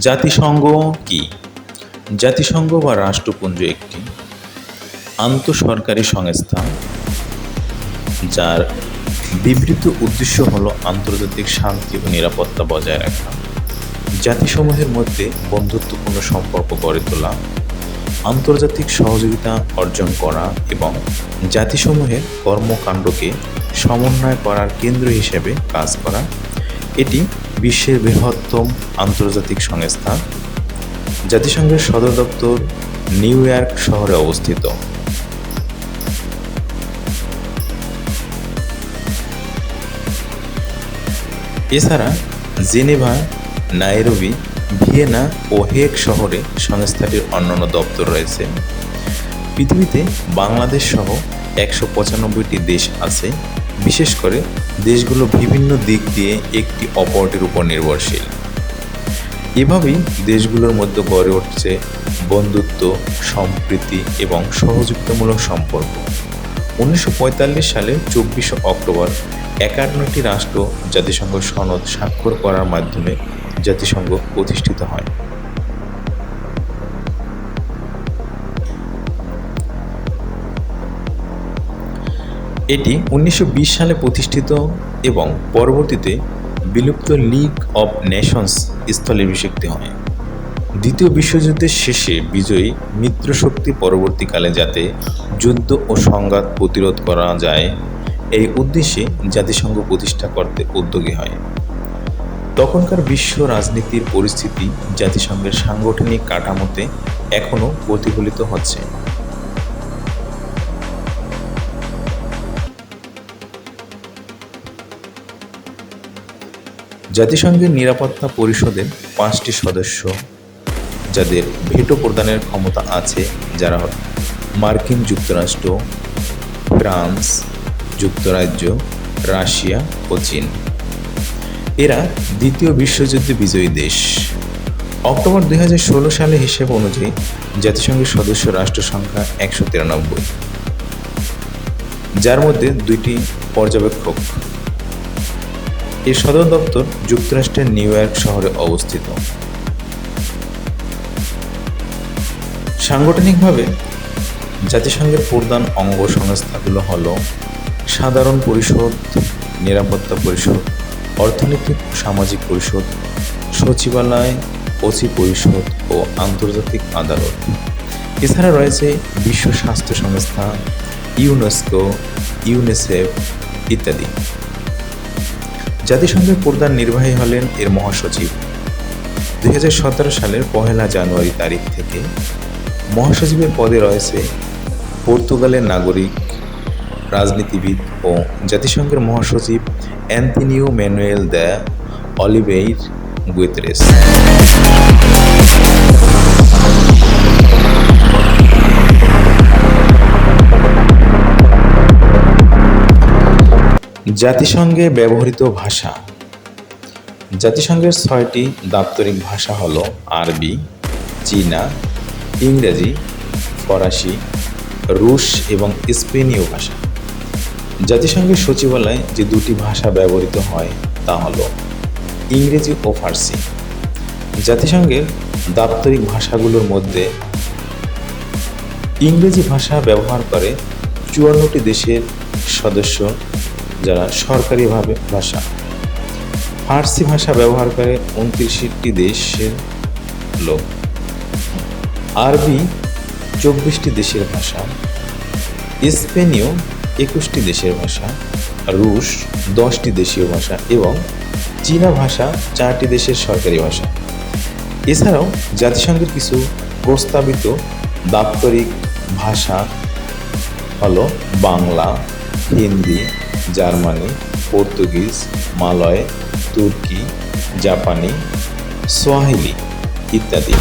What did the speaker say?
জাতিসংঘ কি? জাতিসংঘ বা রাষ্ট্রপুঞ্জ একটি আন্তঃসরকারি সংস্থা যার বিবৃত উদ্দেশ্য হল আন্তর্জাতিক শান্তি ও নিরাপত্তা বজায় রাখা, জাতিসমূহের মধ্যে বন্ধুত্বপূর্ণ সম্পর্ক গড়ে তোলা, আন্তর্জাতিক সহযোগিতা অর্জন করা এবং জাতিসমূহের কর্মকাণ্ডকে সমন্বয় করার কেন্দ্র হিসেবে কাজ করা। এটি বিশ্বের বৃহত্তম আন্তর্জাতিক সংস্থা। জাতিসংঘের সদর দপ্তর নিউ ইয়র্ক শহরে অবস্থিত। এছাড়া জেনেভা, নাইরোবি, ভিয়েনা ও হেগ শহরে সংস্থাটির অন্যান্য দপ্তর রয়েছে। পৃথিবীতে বাংলাদেশ সহ 195টি দেশ আছে। বিশেষ করে দেশগুলো বিভিন্ন দিক দিয়ে একটি অপরটির উপর নির্ভরশীল। এভাবেই দেশগুলোর মধ্যে গড়ে উঠছে বন্ধুত্ব, সম্প্রীতি এবং সহযোগিতামূলক সম্পর্ক। 1945 সালে 24 অক্টোবর 51টি রাষ্ট্র জাতিসংঘ সনদ স্বাক্ষর করার মাধ্যমে জাতিসংঘ প্রতিষ্ঠিত হয়। এটি 1920 সালে প্রতিষ্ঠিত এবং পরবর্তীতে বিলুপ্ত লীগ অব নেশনস স্থলাভিষিক্ত হয়। দ্বিতীয় বিশ্বযুদ্ধের শেষে বিজয়ী মিত্রশক্তি পরবর্তীকালে যাতে যুদ্ধ ও সংঘাত প্রতিরোধ করা যায়, এই উদ্দেশ্যে জাতিসংঘ প্রতিষ্ঠা করতে উদ্যোগী হয়। তখনকার বিশ্ব রাজনীতির পরিস্থিতি জাতিসংঘের সাংগঠনিক কাঠামোতে এখনও প্রতিফলিত হচ্ছে। জাতিসংঘের নিরাপত্তা পরিষদের 5টি সদস্য যাদের ভেটো প্রদানের ক্ষমতা আছে, যারা মার্কিন যুক্তরাষ্ট্র, ফ্রান্স, যুক্তরাজ্য, রাশিয়া ও চীন। এরা দ্বিতীয় বিশ্বযুদ্ধে বিজয়ী দেশ। অক্টোবর 2016 সালে হিসেব অনুযায়ী জাতিসংঘের সদস্য রাষ্ট্র সংখ্যা 193, যার মধ্যে 2টি পর্যবেক্ষক। এর সদর দপ্তর যুক্তরাষ্ট্রের নিউ ইয়র্ক শহরে অবস্থিত। সাংগঠনিকভাবে জাতিসংঘের প্রধান অঙ্গ সংস্থাগুলো হল সাধারণ পরিষদ, নিরাপত্তা পরিষদ, অর্থনৈতিক ও সামাজিক পরিষদ, সচিবালয়, ওসি পরিষদ ও আন্তর্জাতিক আদালত। এছাড়া রয়েছে বিশ্ব স্বাস্থ্য সংস্থা, ইউনেস্কো, ইউনিসেফ ইত্যাদি। জাতিসংঘের প্রধান নির্বাহী হলেন এর মহাসচিব। 2017 সালের 1 জানুয়ারি তারিখ থেকে মহাসচিবের পদে রয়েছে পর্তুগালের নাগরিক, রাজনীতিবিদ ও জাতিসংঘের মহাসচিব Antonio Manuel the Oliveira Guterres. জাতিসংঘে ব্যবহৃত ভাষা। জাতিসংঘের 6টি দাপ্তরিক ভাষা হল আরবি, চীনা, ইংরেজি, ফরাসি, রুশ এবং স্পেনীয় ভাষা। জাতিসংঘের সচিবালয়ে যে 2টি ভাষা ব্যবহৃত হয় তা হল ইংরেজি ও ফার্সি। জাতিসংঘের দাপ্তরিক ভাষাগুলোর মধ্যে ইংরেজি ভাষা ব্যবহার করে 54টি দেশের সদস্য, যারা সরকারিভাবে ভাষা। ফার্সি ভাষা ব্যবহার করে 29টি দেশের লোক। আরবি 24টি দেশের ভাষা, স্পেনীয় 21টি দেশের ভাষা, রুশ 10টি দেশীয় ভাষা এবং চীনা ভাষা 4টি দেশের সরকারি ভাষা। এছাড়াও জাতিসংঘের কিছু প্রস্তাবিত দাপ্তরিক ভাষা হল বাংলা, হিন্দি, জার্মানি, পর্তুগিজ, মালয়, তুর্কি, জাপানি, সোয়াহিলি ইত্যাদি।